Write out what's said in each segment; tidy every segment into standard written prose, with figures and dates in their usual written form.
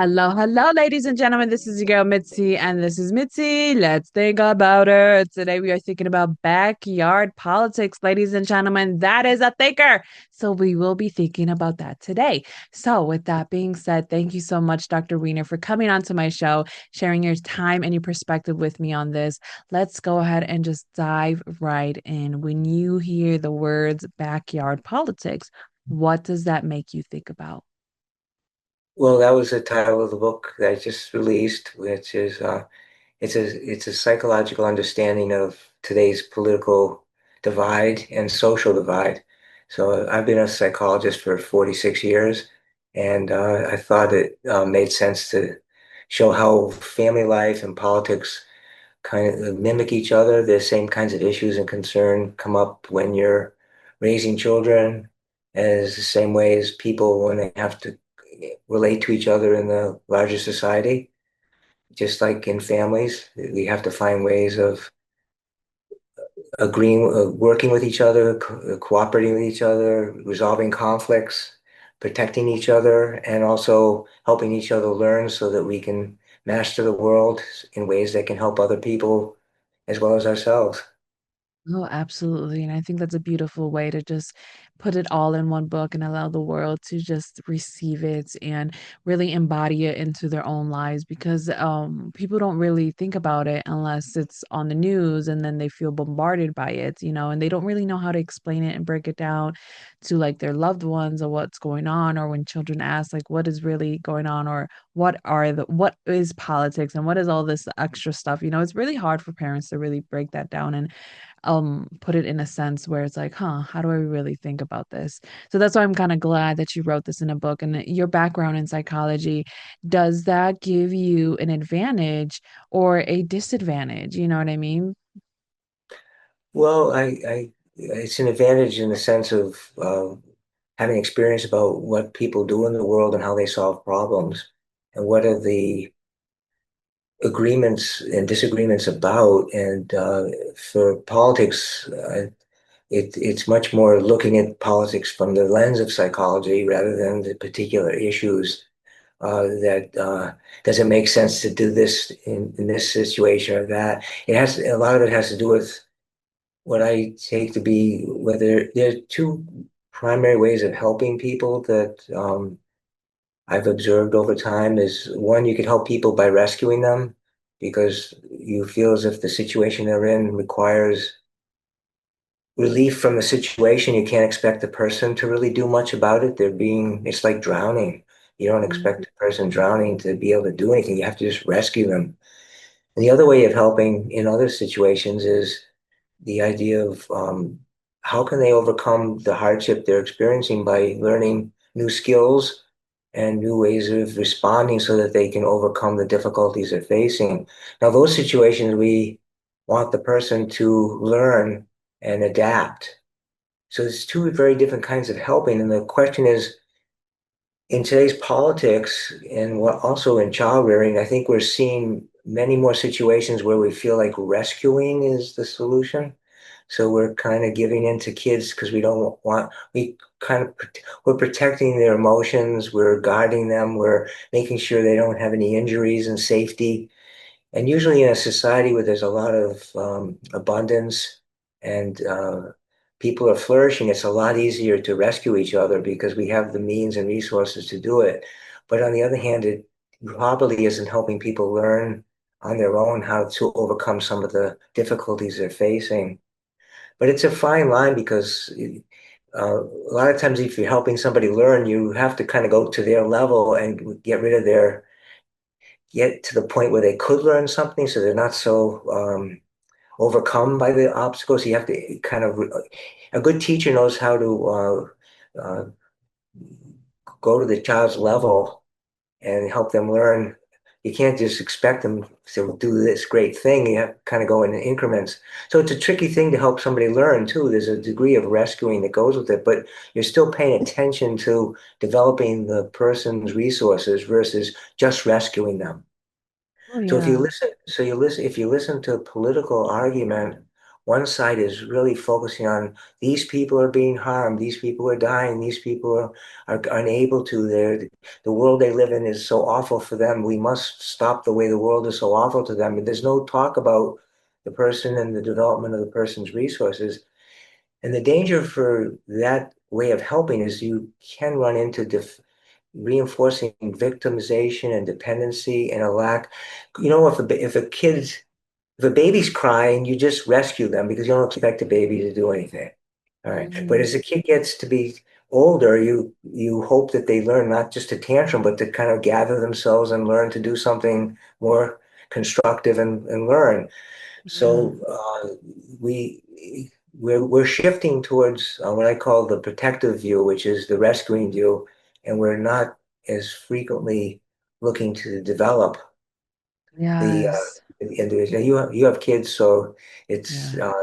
Hello, hello, ladies and gentlemen. This is your girl Mitzi, and this is Mitzi. Let's think about it. Today we are thinking about backyard politics, ladies and gentlemen. That is a thinker. So we will be thinking about that today. So, with that being said, thank you so much, Dr. Wiener, for coming onto my show, sharing your time and your perspective with me on this. Let's go ahead and just dive right in. When you hear the words backyard politics, what does that make you think about? Well, that was the title of the book that I just released, which is it's a psychological understanding of today's political divide and social divide. So I've been a psychologist for 46 years, and I thought it made sense to show how family life and politics kind of mimic each other. The same kinds of issues and concern come up when you're raising children, as the same way as people when they have to relate to each other in the larger society. Just like in families, we have to find ways of agreeing, working with each other, cooperating with each other, resolving conflicts, protecting each other, and also helping each other learn so that we can master the world in ways that can help other people as well as ourselves. Oh, absolutely. And I think that's a beautiful way to just put it all in one book and allow the world to just receive it and really embody it into their own lives because people don't really think about it unless it's on the news and then they feel bombarded by it, and they don't really know how to explain it and break it down to like their loved ones or what's going on, or when children ask like what is really going on, or what is politics and what is all this extra stuff. It's really hard for parents to really break that down and put it in a sense where it's like, huh, how do I really think about this? So that's why I'm kind of glad that you wrote this in a book. And your background in psychology, does that give you an advantage or a disadvantage? You know what I mean? Well, it's an advantage in the sense of having experience about what people do in the world and how they solve problems, and what are the agreements and disagreements about. And for politics, it's much more looking at politics from the lens of psychology rather than the particular issues. That does it make sense to do this in this situation or that? A lot of it has to do with what I take to be whether there are two primary ways of helping people that I've observed over time is one, you can help people by rescuing them because you feel as if the situation they're in requires relief from the situation. You can't expect the person to really do much about it. It's like drowning. You don't expect the person drowning to be able to do anything. You have to just rescue them. And the other way of helping in other situations is the idea of how can they overcome the hardship they're experiencing by learning new skills and new ways of responding so that they can overcome the difficulties they're facing. Now, those situations, we want the person to learn and adapt. So it's two very different kinds of helping. And the question is, in today's politics and also in child rearing, I think we're seeing many more situations where we feel like rescuing is the solution. So we're kind of giving in to kids because we kind of, we're protecting their emotions, we're guarding them, we're making sure they don't have any injuries and safety. And usually in a society where there's a lot of abundance and people are flourishing, it's a lot easier to rescue each other because we have the means and resources to do it. But on the other hand, it probably isn't helping people learn on their own how to overcome some of the difficulties they're facing. But it's a fine line because a lot of times if you're helping somebody learn, you have to kind of go to their level and get to the point where they could learn something so they're not so overcome by the obstacles. You have to a good teacher knows how to go to the child's level and help them learn. You can't just expect them to do this great thing. You have to kind of go in increments. So it's a tricky thing to help somebody learn too. There's a degree of rescuing that goes with it, but you're still paying attention to developing the person's resources versus just rescuing them. Oh So yeah. if you listen to a political argument one side is really focusing on these people are being harmed, these people are dying, these people are unable to. The world they live in is so awful for them. We must stop the way the world is so awful to them. But there's no talk about the person and the development of the person's resources. And the danger for that way of helping is you can run into reinforcing victimization and dependency and a lack. You know, if a baby's crying, you just rescue them because you don't expect a baby to do anything. All right. But Mhm. as a kid gets to be older, you hope that they learn not just to tantrum, but to kind of gather themselves and learn to do something more constructive and learn. Yeah. So we we're shifting towards what I call the protective view, which is the rescuing view, and we're not as frequently looking to develop Yes. the individual. You have kids, so it's Yeah.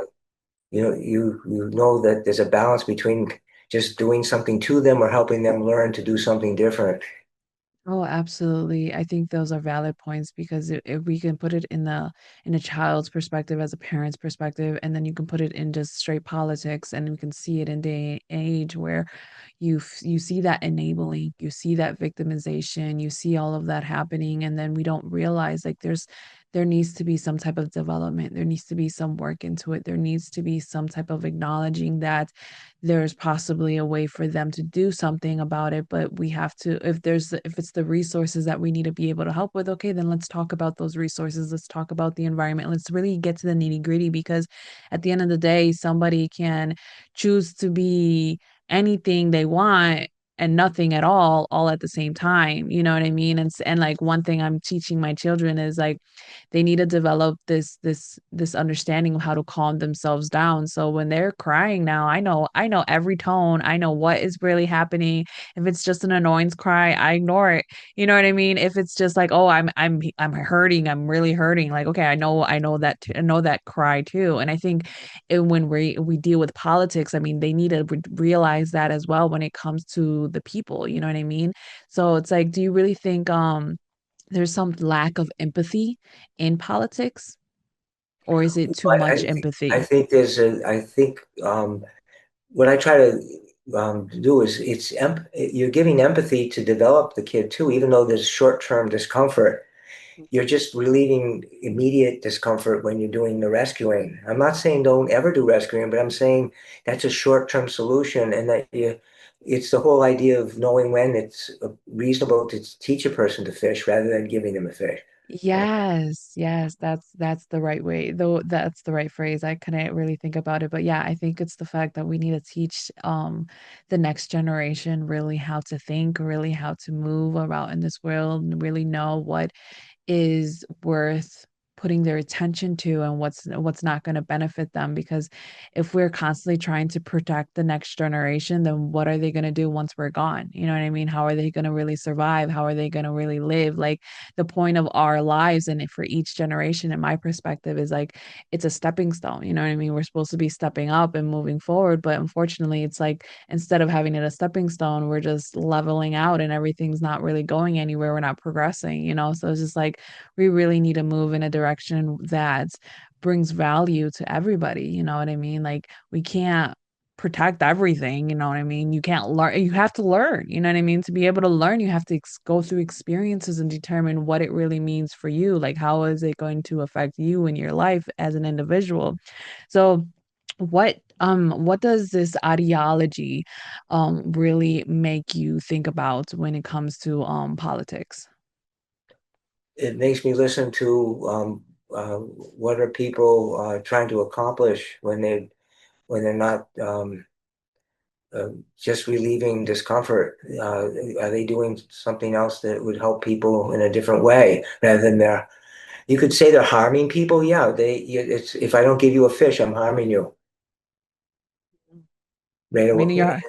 you know that there's a balance between just doing something to them or helping them learn to do something different. Oh, absolutely. I think those are valid points because if we can put it in a child's perspective as a parent's perspective, and then you can put it in just straight politics, and we can see it in day and age where you see that enabling, you see that victimization, you see all of that happening, and then we don't realize like there needs to be some type of development, there needs to be some work into it, there needs to be some type of acknowledging that there's possibly a way for them to do something about it, but we have to, if it's the resources that we need to be able to help with, okay, then let's talk about those resources, let's talk about the environment, let's really get to the nitty gritty, because at the end of the day somebody can choose to be anything they want and nothing at all at the same time, you know what I mean? And like one thing I'm teaching my children is like they need to develop this understanding of how to calm themselves down. So when they're crying now, I know every tone, I know what is really happening. If it's just an annoyance cry, I ignore it. You know what I mean? If it's just like, oh, I'm hurting, I'm really hurting, like okay, I know that cry too. And I think when we deal with politics, I mean, they need to realize that as well when it comes to the people, you know what I mean? So it's like, do you really think there's some lack of empathy in politics, or is it too But much I empathy? think what I try to do is you're giving empathy to develop the kid too, even though there's short-term discomfort. You're just relieving immediate discomfort when you're doing the rescuing. I'm not saying don't ever do rescuing, but I'm saying that's a short-term solution, and it's the whole idea of knowing when it's reasonable to teach a person to fish rather than giving them a fish. Yes, yes, that's the right way. Though that's the right phrase. I couldn't really think about it, but yeah, I think it's the fact that we need to teach the next generation really how to think, really how to move about in this world, and really know what is worth putting their attention to and what's not going to benefit them, because if we're constantly trying to protect the next generation, then what are they going to do once we're gone? You know what I mean? How are they going to really survive? How are they going to really live? Like the point of our lives and for each generation, in my perspective, is like it's a stepping stone. You know what I mean? We're supposed to be stepping up and moving forward, but unfortunately it's like instead of having it a stepping stone, we're just leveling out and everything's not really going anywhere, we're not progressing, you know? So it's just like we really need to move in a direction that brings value to everybody. You know what I mean? Like we can't protect everything. You know what I mean? You can't learn. You have to learn. You know what I mean? To be able to learn, you have to go through experiences and determine what it really means for you. Like how is it going to affect you in your life as an individual? So what does this ideology really make you think about when it comes to politics? It makes me listen to what are people trying to accomplish when they're not just relieving discomfort. Are they doing something else that would help people in a different way rather than you could say they're harming people. Yeah, it's if I don't give you a fish, I'm harming you right Meaning away. you're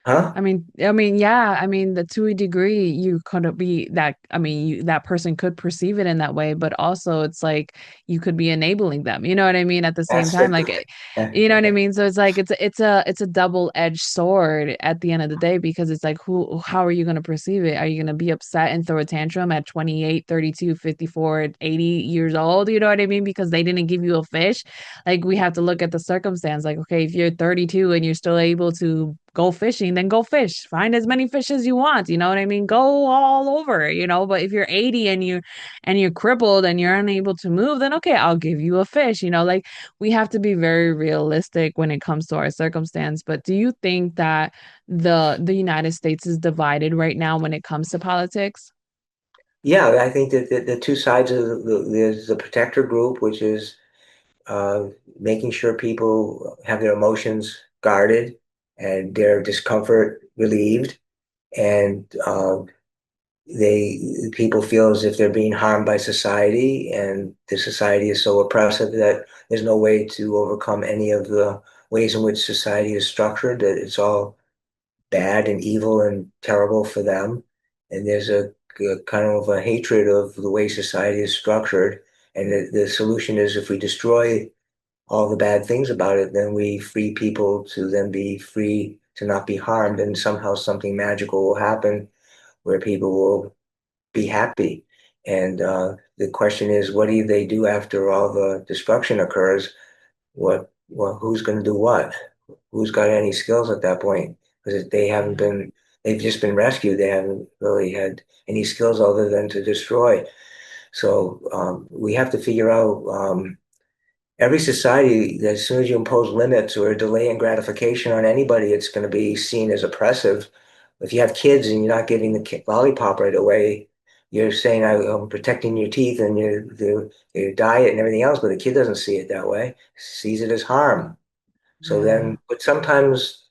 Huh? Yeah, I mean, the to a degree, you could be that, I mean, that person could perceive it in that way, but also it's like you could be enabling them. You know what I mean? At the same That's time, the like, you know what I mean? So it's like it's a double-edged sword at the end of the day because it's like how are you going to perceive it? Are you going to be upset and throw a tantrum at 28, 32, 54, 80 years old? You know what I mean? Because they didn't give you a fish. Like we have to look at the circumstance. Like, okay, if you're 32 and you're still able to go fishing, then go fish. Find as many fish as you want. You know what I mean? Go all over, But if you're 80 and you're crippled and you're unable to move, then okay, I'll give you a fish. Like we have to be very realistic when it comes to our circumstance. But do you think that the United States is divided right now when it comes to politics? Yeah, I think that the two sides of there's the protector group, which is uh, making sure people have their emotions guarded and their discomfort relieved, and they people feel as if they're being harmed by society, and the society is so oppressive that there's no way to overcome any of the ways in which society is structured, that it's all bad and evil and terrible for them. And there's a kind of a hatred of the way society is structured. And the solution is if we destroy all the bad things about it, then we free people to then be free to not be harmed. And somehow something magical will happen where people will be happy. And the question is, what do they do after all the destruction occurs? Who's going to do what? Who's got any skills at that point? Because Yeah. they've just been rescued. They haven't really had any skills other than to destroy. So we have to figure out every society, as soon as you impose limits or delay in gratification on anybody, it's going to be seen as oppressive. If you have kids and you're not giving the kid lollipop right away, you're saying I'm protecting your teeth and your diet and everything else, but the kid doesn't see it that way. Sees it as harm. So Yeah. then, but sometimes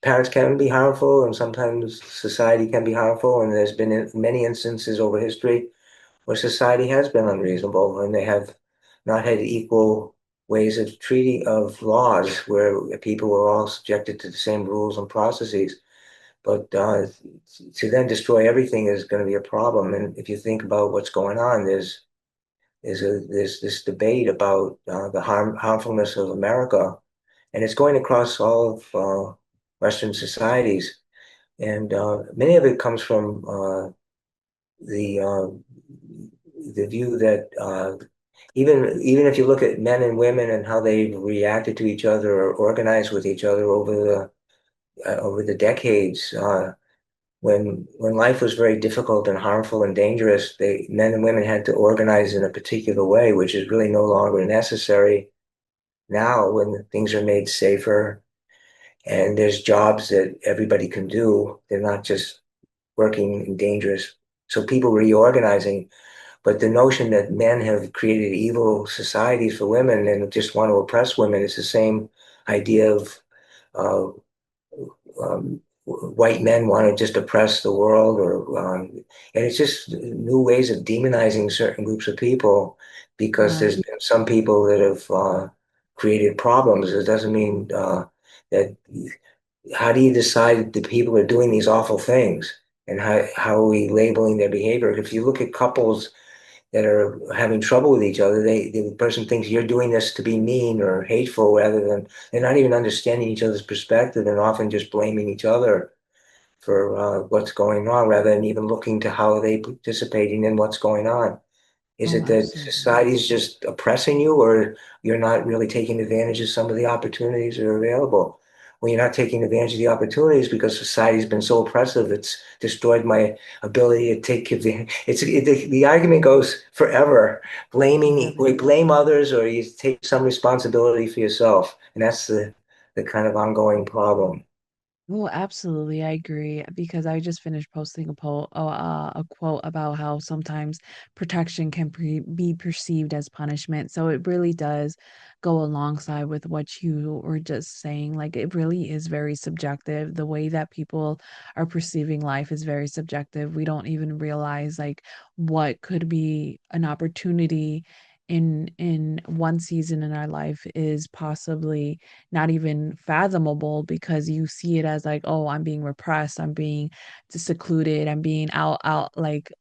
parents can be harmful and sometimes society can be harmful. And there's been many instances over history where society has been unreasonable and they have not had equal ways of treating of laws where people were all subjected to the same rules and processes. But to then destroy everything is going to be a problem. And if you think about what's going on, there's this debate about the harmfulness of America, and it's going across all of Western societies. And many of it comes from the the view that even if you look at men and women and how they reacted to each other or organized with each other over the decades, when life was very difficult and harmful and dangerous, men and women had to organize in a particular way, which is really no longer necessary now when things are made safer and there's jobs that everybody can do. They're not just working in dangerous. So people reorganizing. But the notion that men have created evil societies for women and just want to oppress women is the same idea of uh, white men want to just oppress the world, and it's just new ways of demonizing certain groups of people because there's Right. been some people that have created problems. It doesn't mean that. How do you decide that people are doing these awful things, and how are we labeling their behavior? If you look at couples that are having trouble with each other, the person thinks you're doing this to be mean or hateful rather than they're not even understanding each other's perspective and often just blaming each other for what's going on rather than even looking to how they participating in what's going on. Is Oh, it that absolutely. society is just oppressing you, or you're not really taking advantage of some of the opportunities that are available? Well, you're not taking advantage of the opportunities because society's been so oppressive. It's destroyed my ability to take advantage. The argument goes forever. We Really. blame others, or you take some responsibility for yourself, and that's the kind of ongoing problem. Oh, absolutely. I agree because I just finished posting a quote about how sometimes protection can be perceived as punishment. So it really does go alongside with what you were just saying. Like it really is very subjective. The way that people are perceiving life is very subjective. We don't even realize like what could be an opportunity in one season in our life is possibly not even fathomable because you see it as like, oh, I'm being repressed, I'm being secluded, I'm being out out like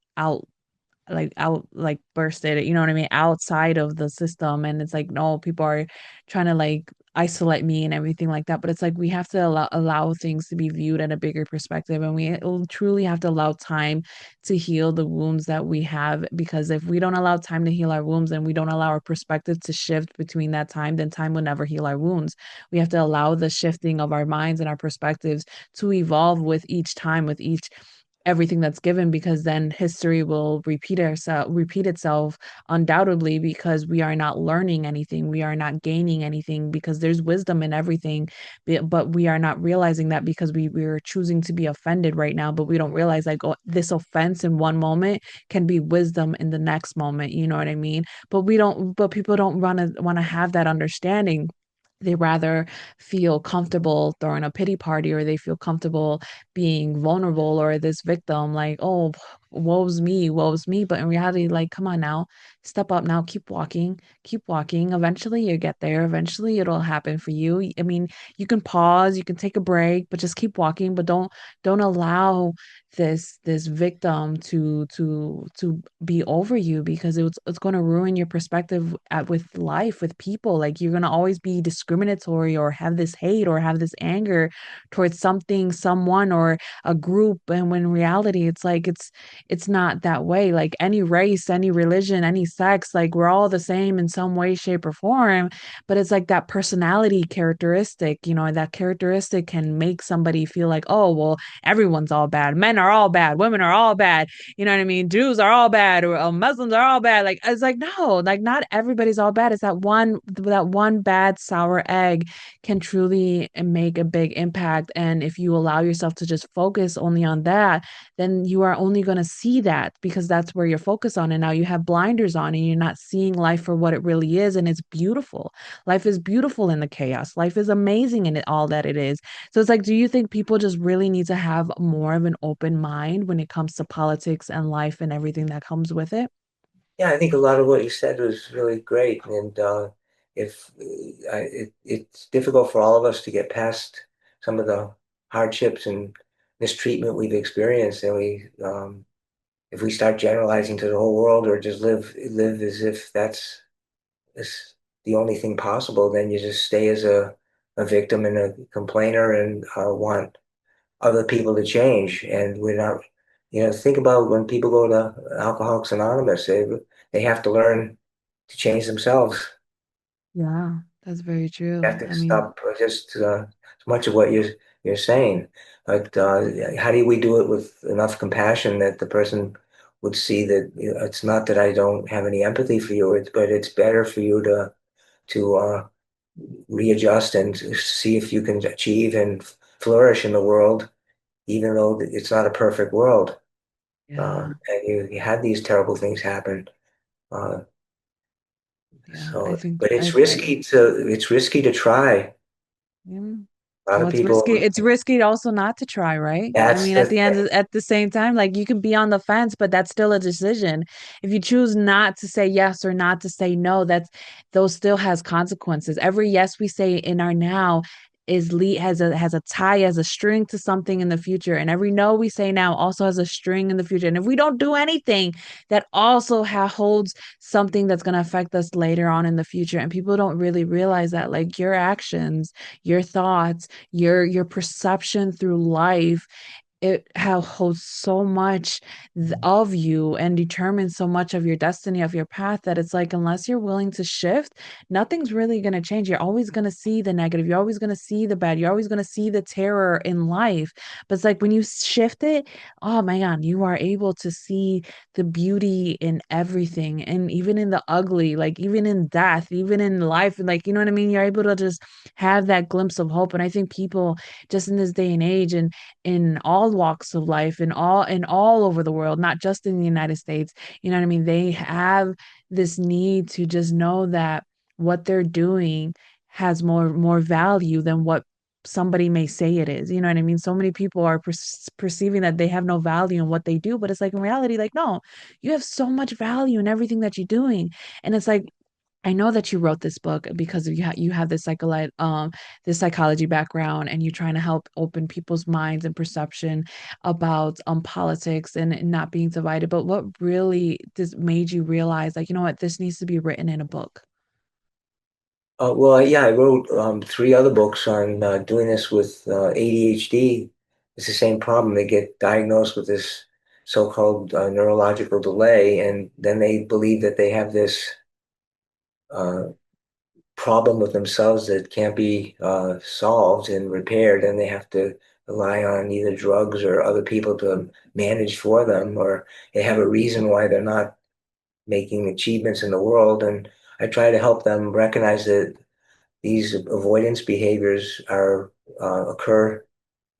bursted, you know what I mean, outside of the system. And it's like, no, people are trying to like isolate me and everything like that. But it's like we have to allow things to be viewed at a bigger perspective, and we truly have to allow time to heal the wounds that we have. Because if we don't allow time to heal our wounds and we don't allow our perspective to shift between that time, then time will never heal our wounds. We have to allow the shifting of our minds and our perspectives to evolve with each time, with each everything that's given, because then history will repeat itself undoubtedly, because we are not learning anything, we are not gaining anything, because there's wisdom in everything. But we are not realizing that because we're choosing to be offended right now, but we don't realize like, oh, this offense in one moment can be wisdom in the next moment, you know what I mean? But people don't want to have that understanding. They rather feel comfortable throwing a pity party, or they feel comfortable being vulnerable or this victim, like, oh, woe's me, woe's me. But in reality, like, come on now, step up now, keep walking, keep walking. Eventually you get there. Eventually it'll happen for you. I mean, you can pause, you can take a break, but just keep walking. But don't allow this victim to be over you, because it's going to ruin your perspective with life, with people. Like, you're going to always be discriminatory or have this hate or have this anger towards something, someone, or a group. And when in reality, it's like it's not that way. Like, any race, any religion, any sex, like, we're all the same in some way, shape, or form. But it's like that personality characteristic, that characteristic can make somebody feel like, oh, well, everyone's all bad. Men are all bad. Women are all bad. You know what I mean? Jews are all bad, or Muslims are all bad. Like, it's like, no, like, not everybody's all bad. It's that one bad sour egg can truly make a big impact. And if you allow yourself to just focus only on that, then you are only going to see that, because that's where you're focused on. And now you have blinders on and you're not seeing life for what it really is. And it's beautiful. Life is beautiful in the chaos. Life is amazing in it, all that it is. So it's like, do you think people just really need to have more of an open mind when it comes to politics and life and everything that comes with it? Yeah, I think a lot of what you said was really great, and if it's difficult for all of us to get past some of the hardships and mistreatment we've experienced, and if we start generalizing to the whole world or just live as if is the only thing possible, then you just stay as a victim and a complainer and want other people to change. And we're not, think about when people go to Alcoholics Anonymous, they have to learn to change themselves. Yeah, that's very They true. have to I mean, stop just so much of what you're saying. But how do we do it with enough compassion that the person would see that it's not that I don't have any empathy for you, but it's better for you to readjust and see if you can achieve and flourish in the world, even though it's not a perfect world. yeah, And you had these terrible things happen. Uh, yeah. I think but it's risky to try. yeah. A lot Well, of it's risky. people, It's risky also not to try, right? I that's mean, the at the end, thing. at the same time, like, you can be on the fence, but that's still a decision. If you choose not to say yes or not to say no, those still has consequences. Every yes we say in our now has a tie, has a string to something in the future, and every no we say now also has a string in the future. And if we don't do anything, that also holds something that's going to affect us later on in the future. And people don't really realize that, like, your actions, your thoughts, your perception through life, it holds so much of you and determines so much of your destiny, of your path, that it's like, unless you're willing to shift, nothing's really going to change. You're always going to see the negative, you're always going to see the bad, you're always going to see the terror in life. But it's like, when you shift it, oh my god, you are able to see the beauty in everything, and even in the ugly, like, even in death, even in life, like, you know what I mean, you're able to just have that glimpse of hope. And I think people, just in this day and age, and in all walks of life, and all over the world, not just in the United States, you know what I mean, they have this need to just know that what they're doing has more value than what somebody may say it is. You know what I mean? So many people are perceiving that they have no value in what they do, but it's like, in reality, like, no, you have so much value in everything that you're doing. And it's like, I know that you wrote this book because you have this psychology background, and you're trying to help open people's minds and perception about politics and not being divided. But what really this made you realize, like, you know what, this needs to be written in a book? Well, yeah, I wrote three other books on doing this with ADHD. It's the same problem. They get diagnosed with this so-called neurological delay, and then they believe that they have this uh, problem with themselves that can't be solved and repaired, and they have to rely on either drugs or other people to manage for them, or they have a reason why they're not making achievements in the world. And I try to help them recognize that these avoidance behaviors are occur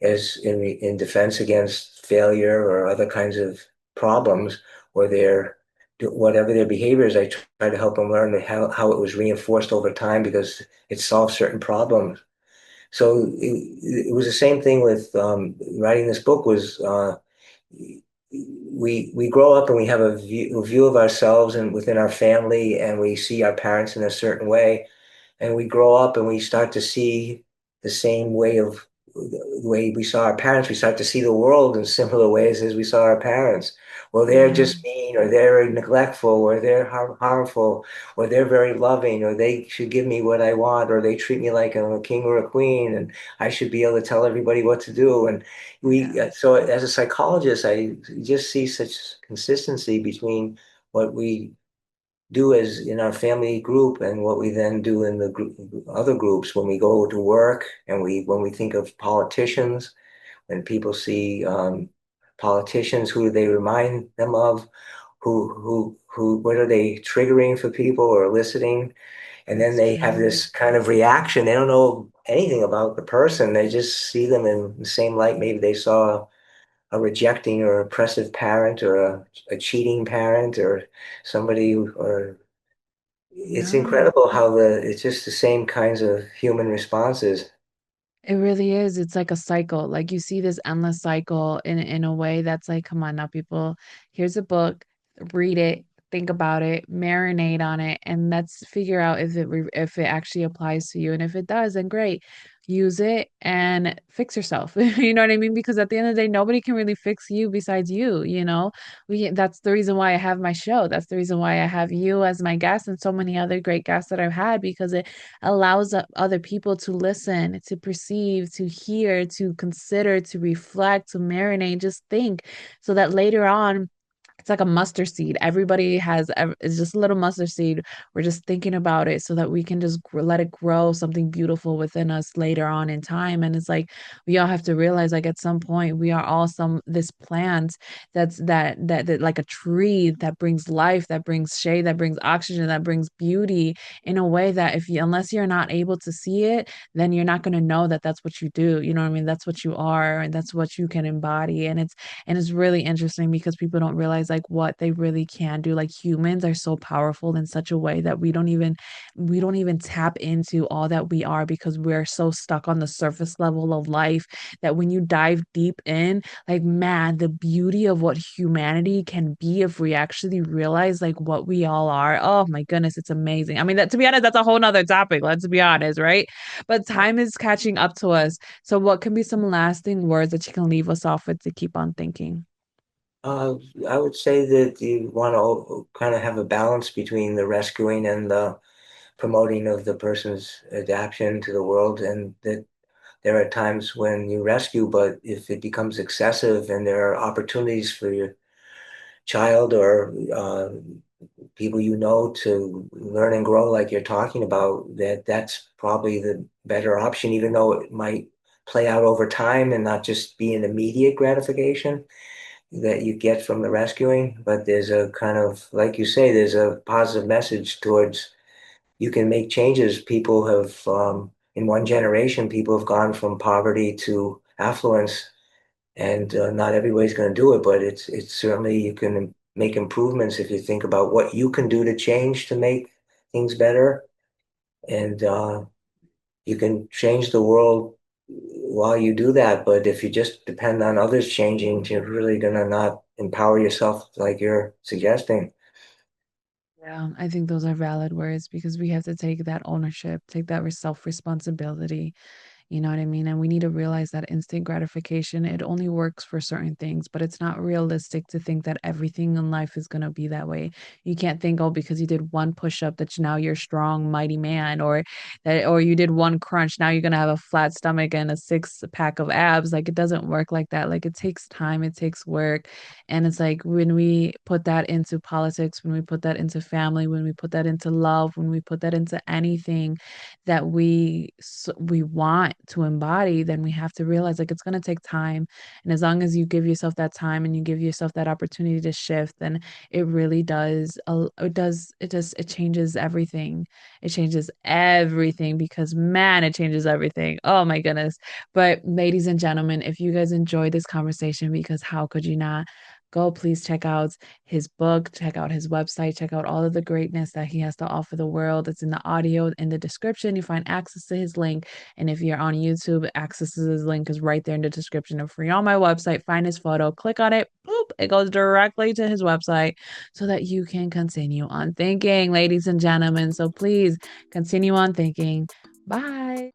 as in defense against failure or other kinds of problems, where they're whatever their behaviors. I try to help them learn how it was reinforced over time because it solved certain problems. So it was the same thing with writing this book. Was we grow up and we have a view of ourselves and within our family, and we see our parents in a certain way, and we grow up and we start to see the same way of the way we saw our parents. We start to see the world in similar ways as we saw our parents. Well, they're Yeah. just mean, or they're neglectful, or they're harmful, or they're very loving, or they should give me what I want, or they treat me like I'm a king or a queen, and I should be able to tell everybody what to do. And Yeah. so as a psychologist, I just see such consistency between what we do as in our family group and what we then do in the other groups when we go to work, and we when we think of politicians, when people see politicians, who do they remind them of? What are they triggering for people or eliciting? And then It's they have true. this kind of reaction. They don't know anything about the person. They just see them in the same light. Maybe they saw a rejecting or oppressive parent, or a cheating parent, or somebody, or it's No. incredible how it's just the same kinds of human responses. It really is. It's like a cycle. Like you see this endless cycle in a way that's like, come on now, people. Here's a book, read it, think about it, marinate on it, and let's figure out if it actually applies to you. And if it does, then great. Use it and fix yourself. You know what I mean? Because at the end of the day, nobody can really fix you besides you, you know? That's the reason why I have my show. That's the reason why I have you as my guest and so many other great guests that I've had, because it allows other people to listen, to perceive, to hear, to consider, to reflect, to marinate, just think, so that later on, it's like a mustard seed. Everybody it's just a little mustard seed. We're just thinking about it so that we can just let it grow something beautiful within us later on in time. And it's like we all have to realize, like, at some point, we are all this plant that like a tree that brings life, that brings shade, that brings oxygen, that brings beauty in a way that unless you're not able to see it, then you're not going to know that that's what you do. You know what I mean? That's what you are, and that's what you can embody. And it's really interesting because people don't realize like what they really can do. Like humans are so powerful in such a way that we don't even tap into all that we are, because we're so stuck on the surface level of life, that when you dive deep in, like, man, the beauty of what humanity can be if we actually realize like what we all are. Oh my goodness, it's amazing. I mean, that, to be honest, that's a whole nother topic. Let's be honest, right? But time is catching up to us. So, what can be some lasting words that you can leave us off with to keep on thinking? Uh, I would say that you want to kind of have a balance between the rescuing and the promoting of the person's adaptation to the world, and that there are times when you rescue, but if it becomes excessive and there are opportunities for your child or people to learn and grow like you're talking about, that's probably the better option, even though it might play out over time and not just be an immediate gratification that you get from the rescuing. But there's a kind of, like you say, there's a positive message towards you can make changes. People have, in one generation, people have gone from poverty to affluence, and not everybody's going to do it, but it's certainly you can make improvements if you think about what you can do to change to make things better, and you can change the world while you do that. But if you just depend on others changing, you're really going to not empower yourself like you're suggesting. Yeah, I think those are valid words because we have to take that ownership, take that self-responsibility. You know what I mean? And we need to realize that instant gratification, it only works for certain things, but it's not realistic to think that everything in life is going to be that way. You can't think, oh, because you did one push-up that now you're strong, mighty man, or that, or you did one crunch, now you're going to have a flat stomach and a six pack of abs. Like it doesn't work like that. Like it takes time, it takes work. And it's like when we put that into politics, when we put that into family, when we put that into love, when we put that into anything, that we want to embody, then we have to realize like it's going to take time. And as long as you give yourself that time and you give yourself that opportunity to shift, then it really does it changes everything. It changes everything because man, it changes everything. Oh my goodness. But ladies and gentlemen, if you guys enjoyed this conversation, because how could you not, go please check out his book, check out his website, check out all of the greatness that he has to offer the world. It's in the audio in the description. You find access to his link. And if you're on YouTube, access to his link is right there in the description. If you're on my website, find his photo, click on it, boop, it goes directly to his website so that you can continue on thinking, ladies and gentlemen. So please continue on thinking. Bye.